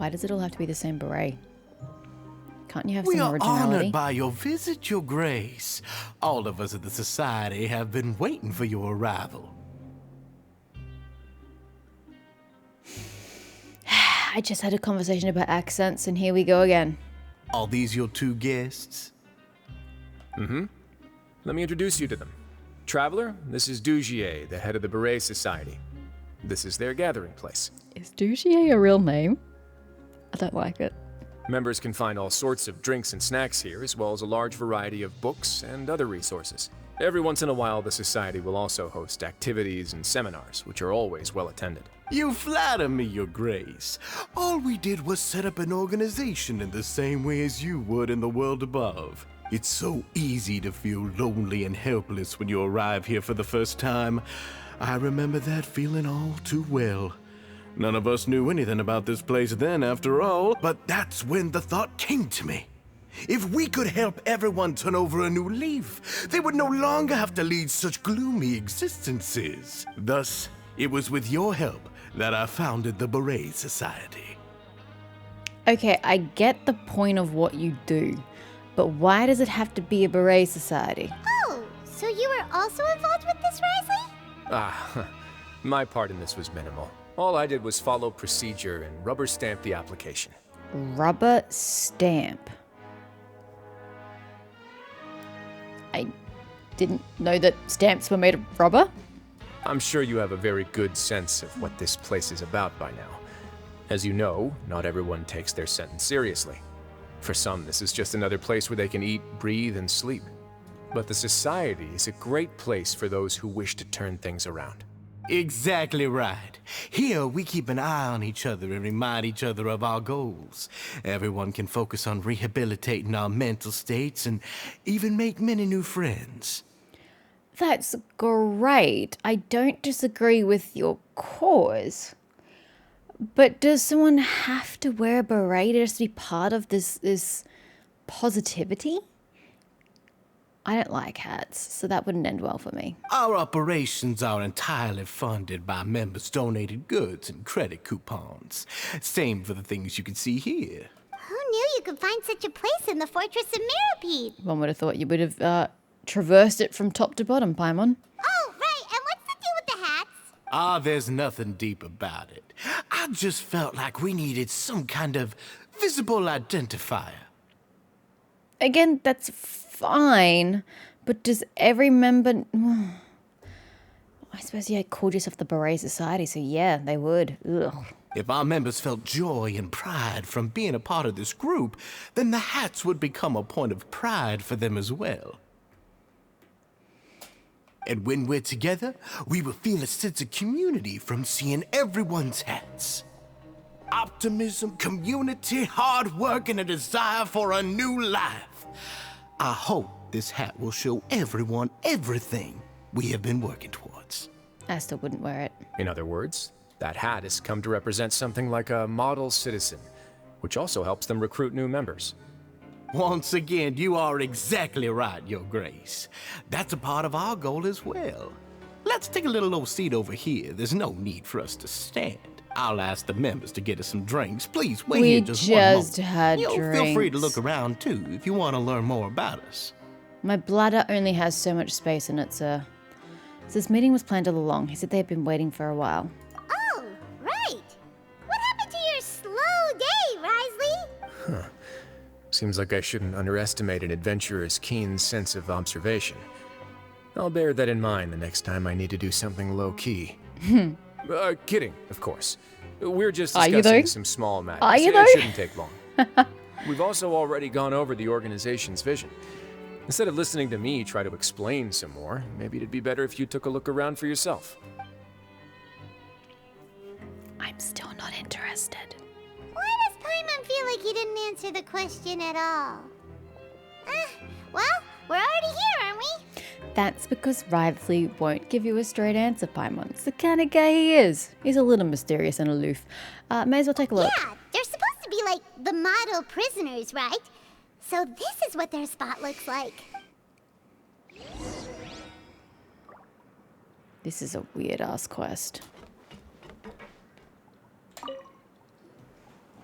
Why does it all have to be the same beret? Can't you have We some are originality? honored by your visit, Your Grace. All of us at the Society have been waiting for your arrival. I just had a conversation about accents, and here we go again. Are these your two guests? Mm-hmm. Let me introduce you to them. Traveler, this is Dugier, the head of the Beret Society. This is their gathering place. Is Dugier a real name? I don't like it. Members can find all sorts of drinks and snacks here, as well as a large variety of books and other resources. Every once in a while, the Society will also host activities and seminars, which are always well attended. You flatter me, Your Grace. All we did was set up an organization in the same way as you would in the world above. It's so easy to feel lonely and helpless when you arrive here for the first time. I remember that feeling all too well. None of us knew anything about this place then, after all, but that's when the thought came to me. If we could help everyone turn over a new leaf, they would no longer have to lead such gloomy existences. Thus, it was with your help that I founded the Beret Society. Okay, I get the point of what you do, but why does it have to be a beret society? Oh, so you were also involved with this, Risley? My part in this was minimal. All I did was follow procedure and rubber stamp the application. Rubber stamp. I didn't know that stamps were made of rubber. I'm sure you have a very good sense of what this place is about by now. As you know, not everyone takes their sentence seriously. For some, this is just another place where they can eat, breathe, and sleep. But the Society is a great place for those who wish to turn things around. Exactly right. Here, we keep an eye on each other and remind each other of our goals. Everyone can focus on rehabilitating our mental states and even make many new friends. That's great. I don't disagree with your cause. But does someone have to wear a beret just to be part of this positivity? I don't like hats, so that wouldn't end well for me. Our operations are entirely funded by members' donated goods and credit coupons. Same for the things you can see here. Who knew you could find such a place in the Fortress of Mirapede? One would have thought you would have traversed it from top to bottom, Paimon. Oh, right, and what's the deal with the hats? There's nothing deep about it. I just felt like we needed some kind of visible identifier. Again, that's fine, but does every member... I suppose you called yourself the Beret Society, so yeah, they would. Ugh. If our members felt joy and pride from being a part of this group, then the hats would become a point of pride for them as well. And when we're together, we will feel a sense of community from seeing everyone's hats. Optimism, community, hard work, and a desire for a new life. I hope this hat will show everyone everything we have been working towards. I still wouldn't wear it. In other words, that hat has come to represent something like a model citizen, which also helps them recruit new members. Once again, you are exactly right, Your Grace. That's a part of our goal as well. Let's take a little old seat over here. There's no need for us to stand. I'll ask the members to get us some drinks. Please wait here just one moment. Had Feel drinks. free to look around too if you want to learn more about us. My bladder only has so much space in it, sir. So this meeting was planned all along. He said they had been waiting for a while. Oh, right. What happened to your slow day, Risley? Seems like I shouldn't underestimate an adventurer's keen sense of observation. I'll bear that in mind the next time I need to do something low-key. Kidding, of course. We're just Are you discussing though? some small matters. Are you It though? shouldn't take long. We've also already gone over the organization's vision. Instead of listening to me try to explain some more, maybe it'd be better if you took a look around for yourself. I'm still not interested. Why does Paimon feel like he didn't answer the question at all? Well, we're already here, aren't we? That's because Risley won't give you a straight answer, Paimon. It's the kind of guy he is. He's a little mysterious and aloof. May as well take a look. Yeah, they're supposed to be like the model prisoners, right? So this is what their spot looks like. This is a weird-ass quest.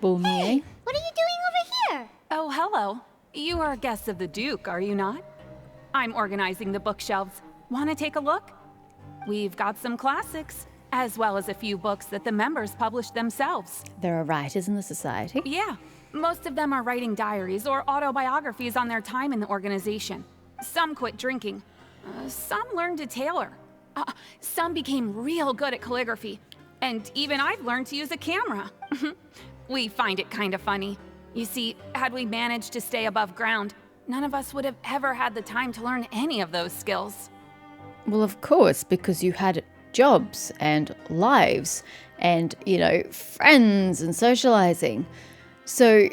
Bulmy, eh? What are you doing over here? Oh, hello. You are guests of the Duke, are you not? I'm organizing the bookshelves. Want to take a look? We've got some classics, as well as a few books that the members published themselves. There are writers in the society. Yeah, most of them are writing diaries or autobiographies on their time in the organization. Some quit drinking. Some learned to tailor. Some became real good at calligraphy. And even I've learned to use a camera. We find it kind of funny. You see, had we managed to stay above ground, none of us would have ever had the time to learn any of those skills. Well, of course, because you had jobs and lives and, friends and socializing. So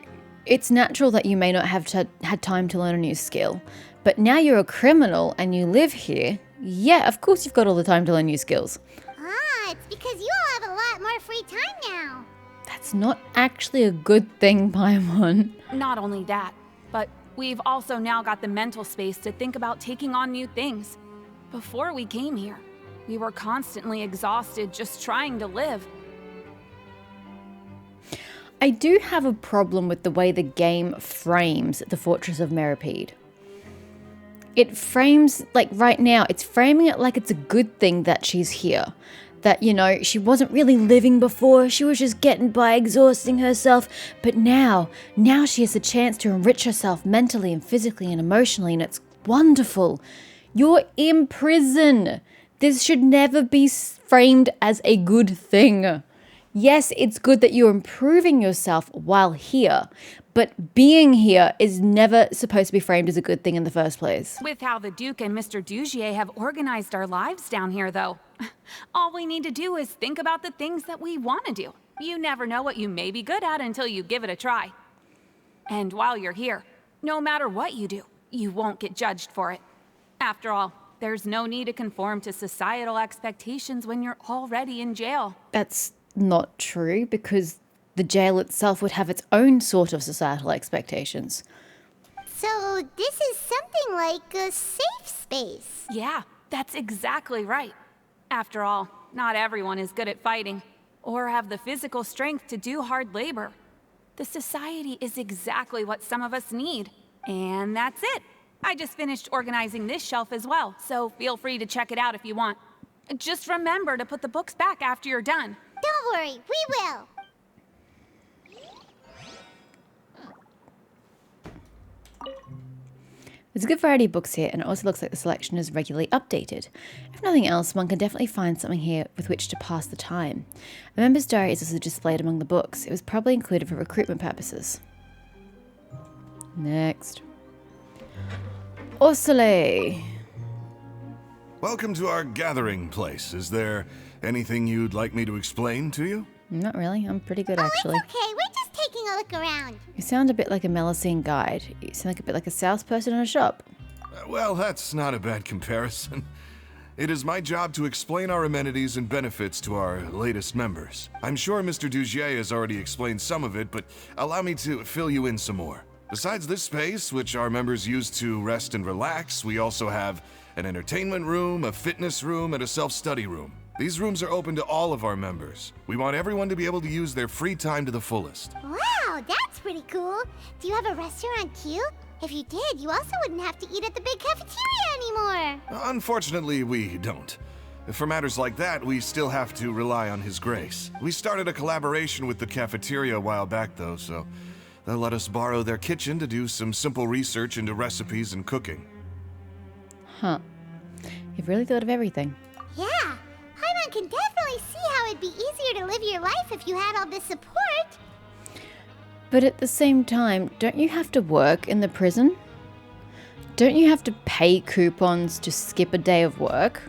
it's natural that you may not have had time to learn a new skill. But now you're a criminal and you live here. Yeah, of course you've got all the time to learn new skills. Ah, it's because you all have a lot more free time now. That's not actually a good thing, Paimon. Not only that, but we've also now got the mental space to think about taking on new things. Before we came here, we were constantly exhausted just trying to live. I do have a problem with the way the game frames the Fortress of Meripede. It frames, right now, it's framing it like it's a good thing that she's here. That, she wasn't really living before, she was just getting by, exhausting herself. But now she has a chance to enrich herself mentally and physically and emotionally, and it's wonderful. You're in prison. This should never be framed as a good thing. Yes, it's good that you're improving yourself while here, but being here is never supposed to be framed as a good thing in the first place. With how the Duke and Mr. Dugier have organized our lives down here, though, all we need to do is think about the things that we want to do. You never know what you may be good at until you give it a try. And while you're here, no matter what you do, you won't get judged for it. After all, there's no need to conform to societal expectations when you're already in jail. That's not true, because the jail itself would have its own sort of societal expectations. So this is something like a safe space. Yeah, that's exactly right. After all, not everyone is good at fighting, or have the physical strength to do hard labor. The society is exactly what some of us need. And that's it. I just finished organizing this shelf as well, so feel free to check it out if you want. Just remember to put the books back after you're done. Don't worry, we will. There's a good variety of books here, and it also looks like the selection is regularly updated. If nothing else, one can definitely find something here with which to pass the time. A member's diary is also displayed among the books. It was probably included for recruitment purposes. Next. Orsale. Welcome to our gathering place. Is there anything you'd like me to explain to you? Not really. I'm pretty good, actually. It's okay, we're just taking a look around. You sound a bit like a Melusine guide. You sound like a bit like a salesperson in a shop. Well, that's not a bad comparison. It is my job to explain our amenities and benefits to our latest members. I'm sure Mr. Dugier has already explained some of it, but allow me to fill you in some more. Besides this space, which our members use to rest and relax, we also have an entertainment room, a fitness room, and a self-study room. These rooms are open to all of our members. We want everyone to be able to use their free time to the fullest. Wow, that's pretty cool. Do you have a restaurant queue? If you did, you also wouldn't have to eat at the big cafeteria anymore. Unfortunately, we don't. For matters like that, we still have to rely on His Grace. We started a collaboration with the cafeteria a while back, though, so they'll let us borrow their kitchen to do some simple research into recipes and cooking. Huh. You've really thought of everything. Yeah, Paimon can definitely see how it'd be easier to live your life if you had all this support. But at the same time, don't you have to work in the prison? Don't you have to pay coupons to skip a day of work?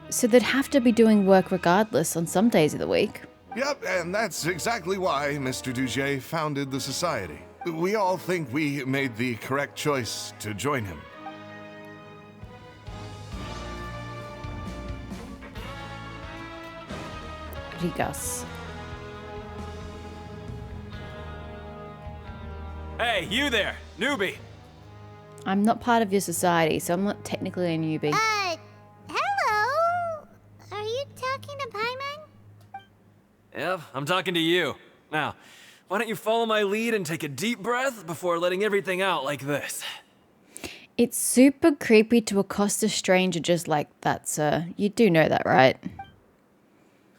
So they'd have to be doing work regardless on some days of the week. Yep, and that's exactly why Mr. Dugier founded the society. We all think we made the correct choice to join him. Rigas. Hey, you there, newbie! I'm not part of your society, so I'm not technically a newbie. Hello? Are you talking to Paimon? Yep, I'm talking to you. Now, Why don't you follow my lead and take a deep breath before letting everything out like this? It's super creepy to accost a stranger just like that, sir. You do know that, right?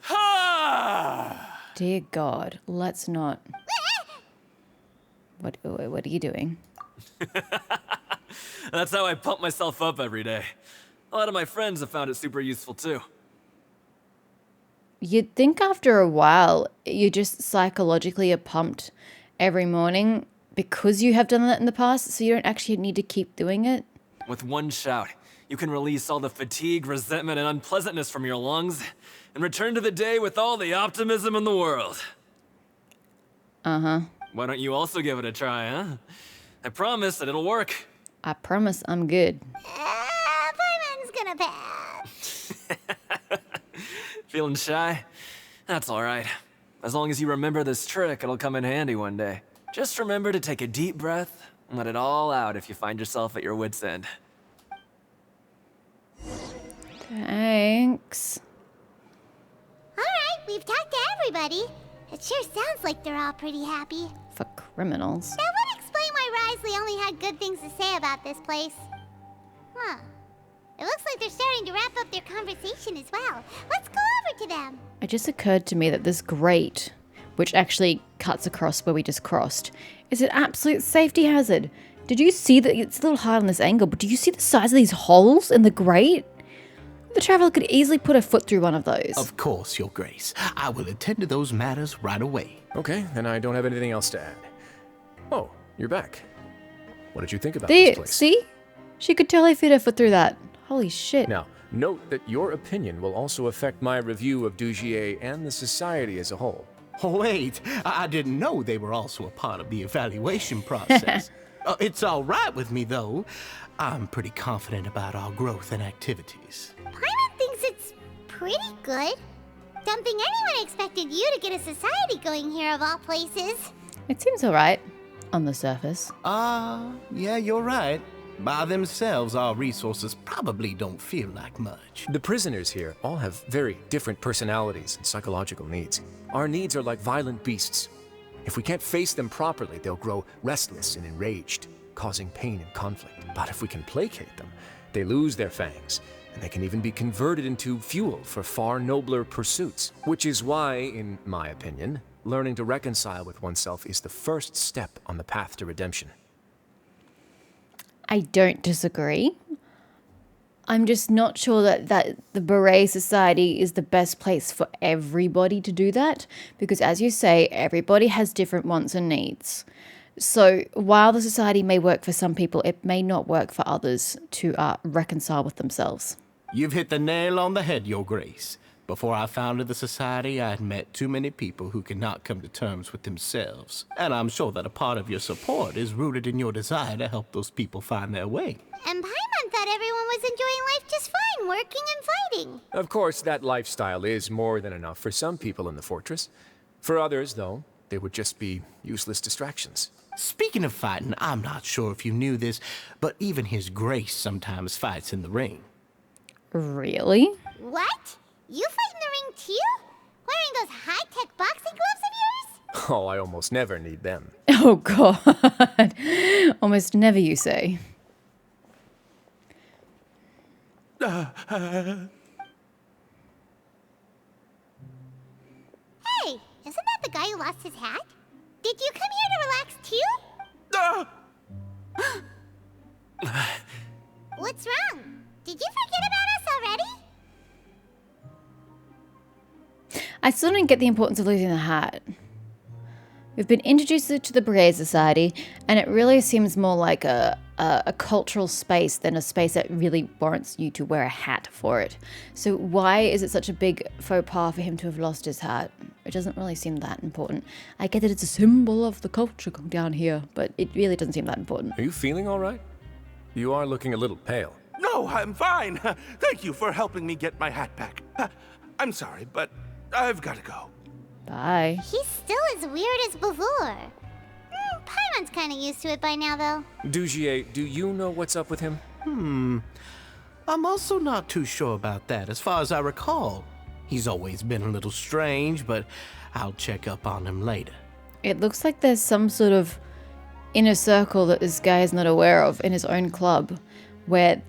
Ha! Dear God, let's not. What are you doing? That's how I pump myself up every day. A lot of my friends have found it super useful too. You'd think after a while you just psychologically are pumped every morning because you have done that in the past, so you don't actually need to keep doing it. With one shout, you can release all the fatigue, resentment, and unpleasantness from your lungs and return to the day with all the optimism in the world. Uh-huh. Why don't you also give it a try, huh? I promise that it'll work. I promise I'm good. Paimon's gonna pass. Feeling shy? That's alright. As long as you remember this trick, it'll come in handy one day. Just remember to take a deep breath and let it all out if you find yourself at your wit's end. Thanks. Alright, we've talked to everybody. It sure sounds like they're all pretty happy. For criminals. That would explain why Risley only had good things to say about this place. Huh. It looks like they're starting to wrap up their conversation as well. Let's go over to them. It just occurred to me that this grate, which actually cuts across where we just crossed, is an absolute safety hazard. Did you see that? It's a little hard on this angle, but do you see the size of these holes in the grate? The traveler could easily put a foot through one of those. Of course, Your Grace. I will attend to those matters right away. Okay, then I don't have anything else to add. Oh, you're back. What did you think about this place? See? She could totally fit her foot through that. Holy shit. Now, note that your opinion will also affect my review of Dugier and the society as a whole. Wait, I didn't know they were also a part of the evaluation process. It's all right with me, though. I'm pretty confident about our growth and activities. Paimon thinks it's pretty good. Don't think anyone expected you to get a society going here of all places. It seems alright on the surface. Yeah, you're right. By themselves, our resources probably don't feel like much. The prisoners here all have very different personalities and psychological needs. Our needs are like violent beasts. If we can't face them properly, they'll grow restless and enraged, causing pain and conflict. But if we can placate them, they lose their fangs, and they can even be converted into fuel for far nobler pursuits. Which is why, in my opinion, learning to reconcile with oneself is the first step on the path to redemption. I don't disagree. I'm just not sure that the Beret Society is the best place for everybody to do that. Because as you say, everybody has different wants and needs. So while the society may work for some people, it may not work for others to reconcile with themselves. You've hit the nail on the head, Your Grace. Before I founded the society, I had met too many people who could not come to terms with themselves. And I'm sure that a part of your support is rooted in your desire to help those people find their way. And Paimon thought everyone was enjoying life just fine, working and fighting. Of course, that lifestyle is more than enough for some people in the fortress. For others, though, they would just be useless distractions. Speaking of fighting, I'm not sure if you knew this, but even His Grace sometimes fights in the ring. Really? What? You fight in the ring too? Wearing those high-tech boxing gloves of yours? Oh, I almost never need them. Oh God. Almost never, you say. Hey, isn't that the guy who lost his hat? Did you come here to relax too? What's wrong? Did you forget about us already? I still don't get the importance of losing the hat. We've been introduced to the Brigade Society, and it really seems more like a cultural space than a space that really warrants you to wear a hat for it. So why is it such a big faux pas for him to have lost his hat? It doesn't really seem that important. I get that it's a symbol of the culture down here, but it really doesn't seem that important. Are you feeling all right? You are looking a little pale. No, I'm fine. Thank you for helping me get my hat back. I'm sorry, but I've got to go. Bye. He's still as weird as before. Paimon's kind of used to it by now, though. Dugier, do you know what's up with him? I'm also not too sure about that. As far as I recall, he's always been a little strange, but I'll check up on him later. It looks like there's some sort of inner circle that this guy is not aware of in his own club, where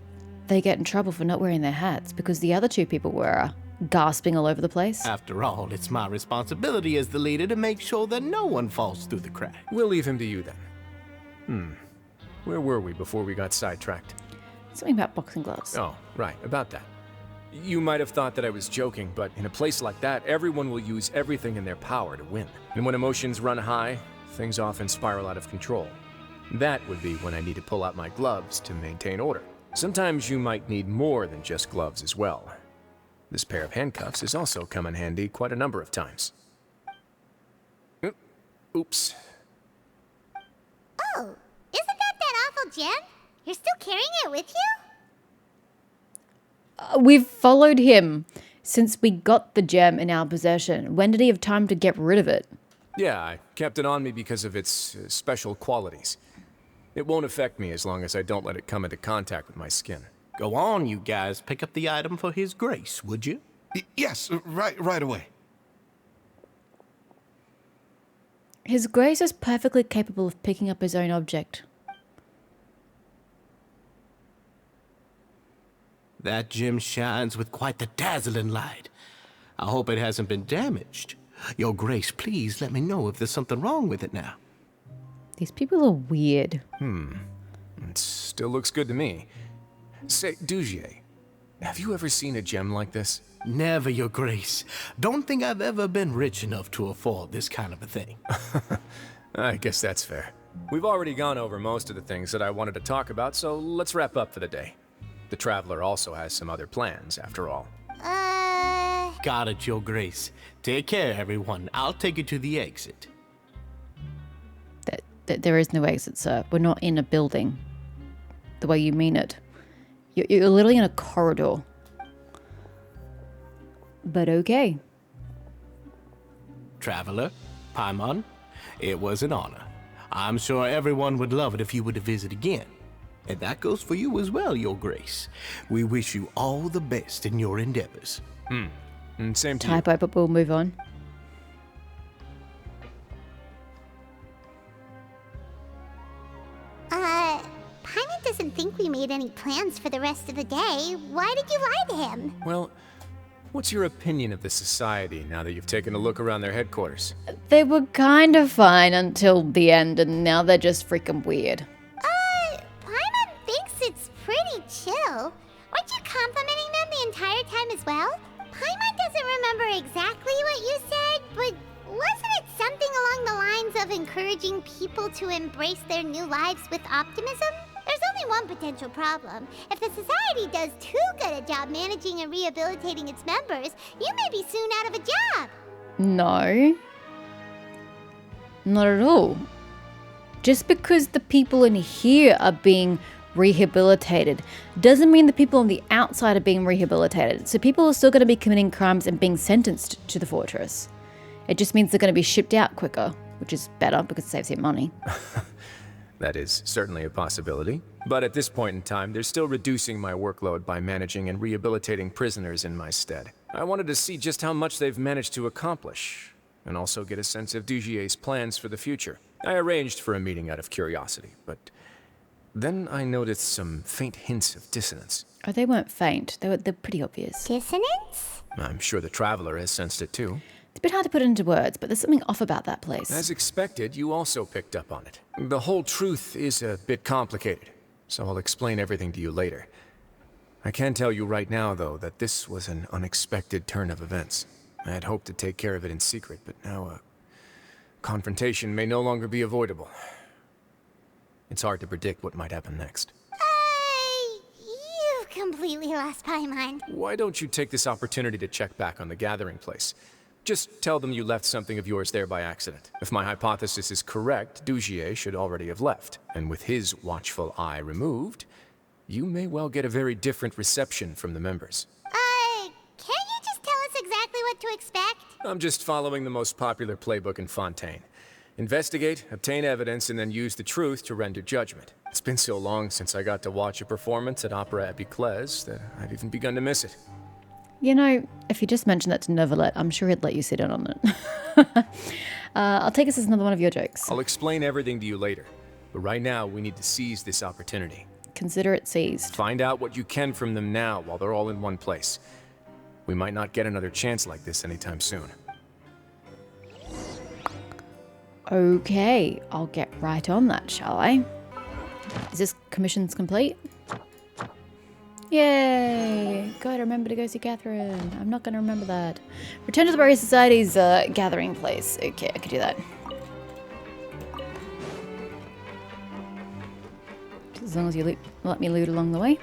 they get in trouble for not wearing their hats because the other two people were gasping all over the place. After all, it's my responsibility as the leader to make sure that no one falls through the cracks. We'll leave him to you then. Where were we before we got sidetracked? Something about boxing gloves. Oh, right, about that. You might have thought that I was joking, but in a place like that, everyone will use everything in their power to win. And when emotions run high, things often spiral out of control. That would be when I need to pull out my gloves to maintain order. Sometimes you might need more than just gloves as well. This pair of handcuffs has also come in handy quite a number of times. Oops. Oh, isn't that awful gem? You're still carrying it with you? We've followed him since we got the gem in our possession. When did he have time to get rid of it? Yeah, I kept it on me because of its special qualities. It won't affect me as long as I don't let it come into contact with my skin. Go on, you guys. Pick up the item for His Grace, would you? Yes, right away. His Grace is perfectly capable of picking up his own object. That gem shines with quite the dazzling light. I hope it hasn't been damaged. Your Grace, please let me know if there's something wrong with it now. These people are weird. It still looks good to me. Say, Dugier, have you ever seen a gem like this? Never, Your Grace. Don't think I've ever been rich enough to afford this kind of a thing. I guess that's fair. We've already gone over most of the things that I wanted to talk about, so let's wrap up for the day. The Traveler also has some other plans, after all. Got it, Your Grace. Take care, everyone. I'll take you to the exit. There is no exit, sir. We're not in a building. The way you mean it. You're literally in a corridor. But okay. Traveler, Paimon, it was an honor. I'm sure everyone would love it if you were to visit again. And that goes for you as well, Your Grace. We wish you all the best in your endeavors. And same to you. Typo, but we'll move on. Paimon doesn't think we made any plans for the rest of the day. Why did you lie to him? Well, what's your opinion of the Society now that you've taken a look around their headquarters? They were kind of fine until the end, and now they're just freaking weird. Paimon thinks it's pretty chill. Weren't you complimenting them the entire time as well? Paimon doesn't remember exactly what you said, but wasn't it something along the lines of encouraging people to embrace their new lives with optimism? There's only one potential problem. If the Society does too good a job managing and rehabilitating its members, you may be soon out of a job. No. Not at all. Just because the people in here are being rehabilitated doesn't mean the people on the outside are being rehabilitated. So people are still going to be committing crimes and being sentenced to the fortress. It just means they're going to be shipped out quicker, which is better because it saves you money. That is certainly a possibility. But at this point in time, they're still reducing my workload by managing and rehabilitating prisoners in my stead. I wanted to see just how much they've managed to accomplish, and also get a sense of Dugier's plans for the future. I arranged for a meeting out of curiosity, but then I noticed some faint hints of dissonance. Oh, they weren't faint. They're pretty obvious. Dissonance? I'm sure the Traveler has sensed it too. It's a bit hard to put into words, but there's something off about that place. As expected, you also picked up on it. The whole truth is a bit complicated, so I'll explain everything to you later. I can tell you right now, though, that this was an unexpected turn of events. I had hoped to take care of it in secret, but now a confrontation may no longer be avoidable. It's hard to predict what might happen next. You've completely lost Paimon. Why don't you take this opportunity to check back on the gathering place? Just tell them you left something of yours there by accident. If my hypothesis is correct, Dugier should already have left. And with his watchful eye removed, you may well get a very different reception from the members. Can't you just tell us exactly what to expect? I'm just following the most popular playbook in Fontaine. Investigate, obtain evidence, and then use the truth to render judgment. It's been so long since I got to watch a performance at Opera Epiclese that I've even begun to miss it. You know, if you just mentioned that to Neverlet, I'm sure he'd let you sit in on it. I'll take this as another one of your jokes. I'll explain everything to you later, but right now we need to seize this opportunity. Consider it seized. Find out what you can from them now while they're all in one place. We might not get another chance like this anytime soon. Okay, I'll get right on that, shall I? Is this commissions complete? Yay! Gotta remember to go see Catherine. I'm not gonna remember that. Return to the Barrier Society's gathering place. Okay, I could do that. Just as long as you let me loot along the way.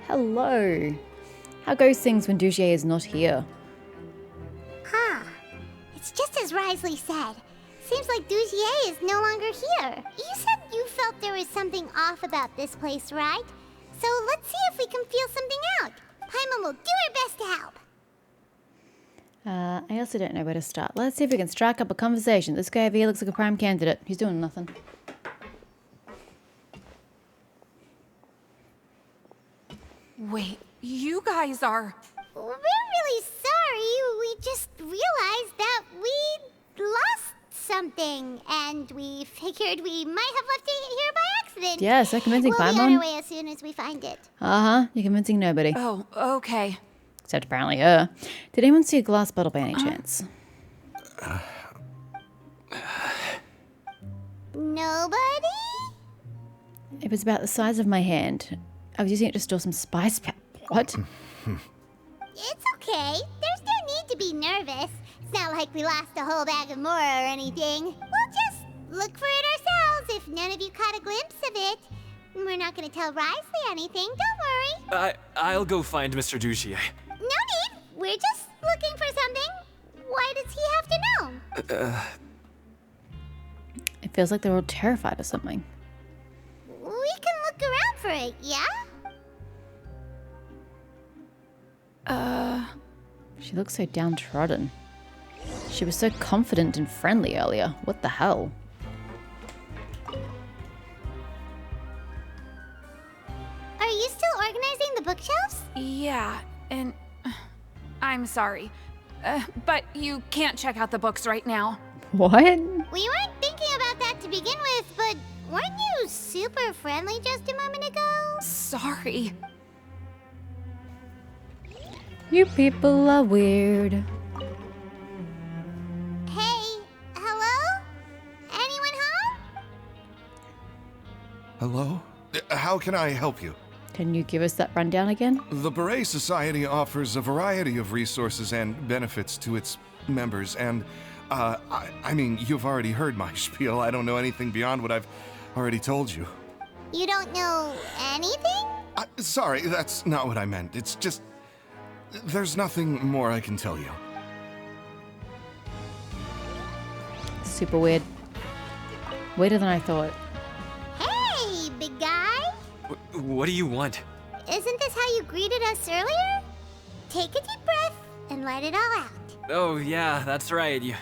Hello! How goes things when Dugier is not here? Huh. It's just as Risley said. Seems like Dugier is no longer here. You said you felt there was something off about this place, right? So let's see if we can feel something out. Paimon will do her best to help. I also don't know where to start. Let's see if we can strike up a conversation. This guy over here looks like a prime candidate. He's doing nothing. Wait, you guys are... We're really sorry. We just realized that we lost something, and we figured we might have left it here by accident. Yeah, so convincing We'll be on Paimon. our way as soon as we find it. Uh-huh, you're convincing nobody. Oh, okay. Except apparently her. Did anyone see a glass bottle by any chance? Nobody? It was about the size of my hand. I was using it to store some spice What? It's okay. There's no need to be nervous. It's not like we lost a whole bag of Mora or anything. We'll just look for it ourselves if none of you caught a glimpse of it. We're not going to tell Risley anything, don't worry. I'll go find Mr. Duchier. No need. We're just looking for something. Why does he have to know? It feels like they're all terrified of something. We can look around for it, yeah? She looks so downtrodden. She was so confident and friendly earlier. What the hell? Are you still organizing the bookshelves? Yeah, and... I'm sorry. But you can't check out the books right now. What? We weren't thinking about that to begin with, but weren't you super friendly just a moment ago? Sorry. You people are weird. Hey, hello? Anyone home? Hello? How can I help you? Can you give us that rundown again? The Beret Society offers a variety of resources and benefits to its members, and, I mean, you've already heard my spiel. I don't know anything beyond what I've already told you. You don't know anything? Sorry, that's not what I meant. It's just... there's nothing more I can tell you. Super weird. Weirder than I thought. Hey, big guy. What do you want? Isn't this how you greeted us earlier? Take a deep breath and let it all out. Oh, yeah, that's right. You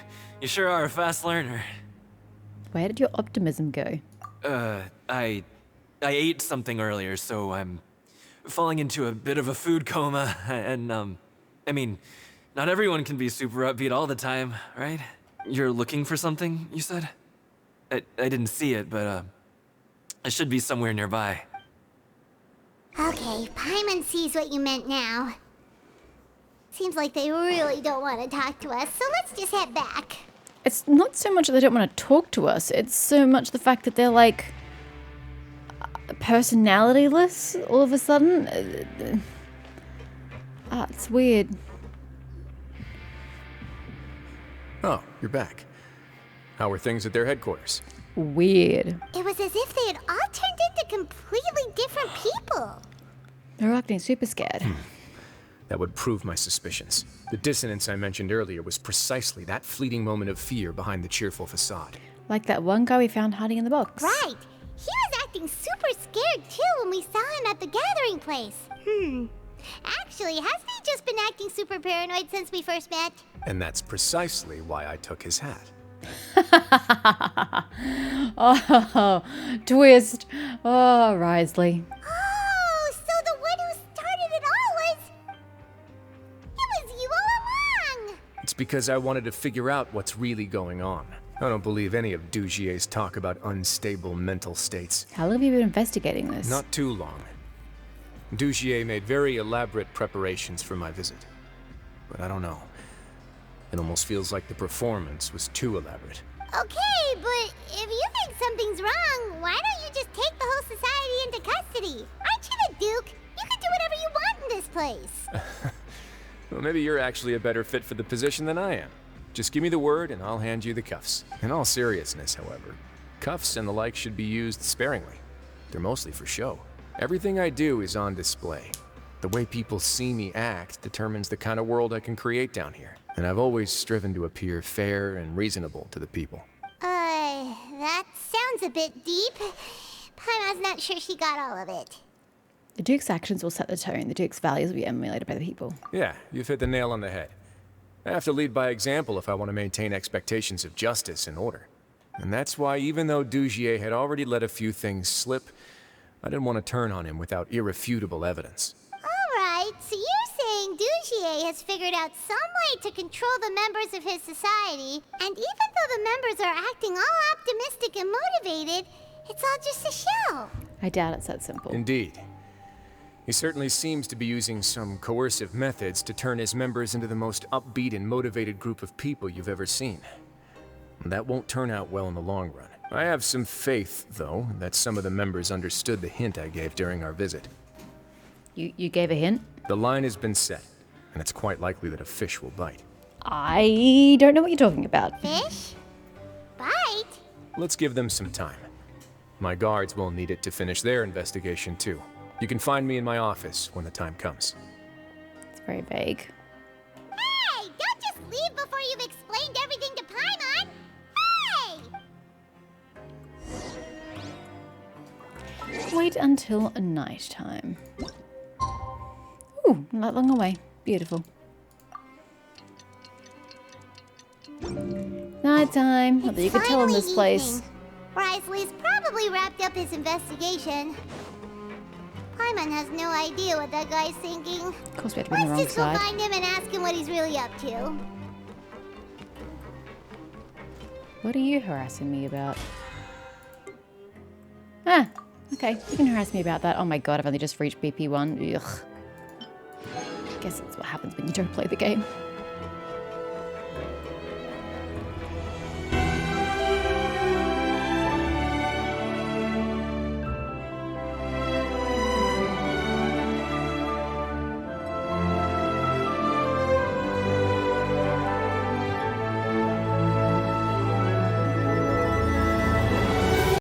sure are a fast learner. Where did your optimism go? I ate something earlier, so I'm falling into a bit of a food coma, and, I mean, not everyone can be super upbeat all the time, right? You're looking for something, you said? I didn't see it, but, it should be somewhere nearby. Okay, Paimon sees what you meant now. Seems like they really don't want to talk to us, so let's just head back. It's not so much that they don't want to talk to us. It's so much the fact that they're like... personality-less all of a sudden. It's weird. Oh, you're back. How are things at their headquarters? Weird. It was as if they had all turned into completely different people. They're acting super scared. That would prove my suspicions. The dissonance I mentioned earlier was precisely that fleeting moment of fear behind the cheerful facade. Like that one guy we found hiding in the box. Right. He was acting super scared too when we saw him at the gathering place. Actually, hasn't he just been acting super paranoid since we first met? And that's precisely why I took his hat. Oh, twist. Oh, Risley. because I wanted to figure out what's really going on. I don't believe any of Dugier's talk about unstable mental states. How long have you been investigating this? Not too long. Dugier made very elaborate preparations for my visit. But I don't know. It almost feels like the performance was too elaborate. Okay, but if you think something's wrong, why don't you just take the whole society into custody? Aren't you the Duke? You can do whatever you want in this place. Well, maybe you're actually a better fit for the position than I am. Just give me the word and I'll hand you the cuffs. In all seriousness, however, cuffs and the like should be used sparingly. They're mostly for show. Everything I do is on display. The way people see me act determines the kind of world I can create down here. And I've always striven to appear fair and reasonable to the people. That sounds a bit deep. Paimon's not sure she got all of it. The Duke's actions will set the tone. The Duke's values will be emulated by the people. Yeah, you've hit the nail on the head. I have to lead by example if I want to maintain expectations of justice and order. And that's why even though Dugier had already let a few things slip, I didn't want to turn on him without irrefutable evidence. Alright, so you're saying Dugier has figured out some way to control the members of his society, and even though the members are acting all optimistic and motivated, it's all just a shell. I doubt it's that simple. Indeed. He certainly seems to be using some coercive methods to turn his members into the most upbeat and motivated group of people you've ever seen. And that won't turn out well in the long run. I have some faith, though, that some of the members understood the hint I gave during our visit. You gave a hint? The line has been set, and it's quite likely that a fish will bite. I don't know what you're talking about. Fish? Bite? Let's give them some time. My guards will need it to finish their investigation, too. You can find me in my office when the time comes. It's very vague. Hey! Don't just leave before you've explained everything to Paimon! Hey! Wait until nighttime. Ooh, not long away. Beautiful. Nighttime. Not that you could tell in this place. Wriothesley's probably wrapped up his investigation. Paimon has no idea what that guy's thinking. Of course, we have to be on the wrong Let's just go side. find him and ask him what he's really up to. What are you harassing me about? Ah, okay. You can harass me about that. Oh my god, I've only just reached BP1. Ugh. I guess that's what happens when you don't play the game.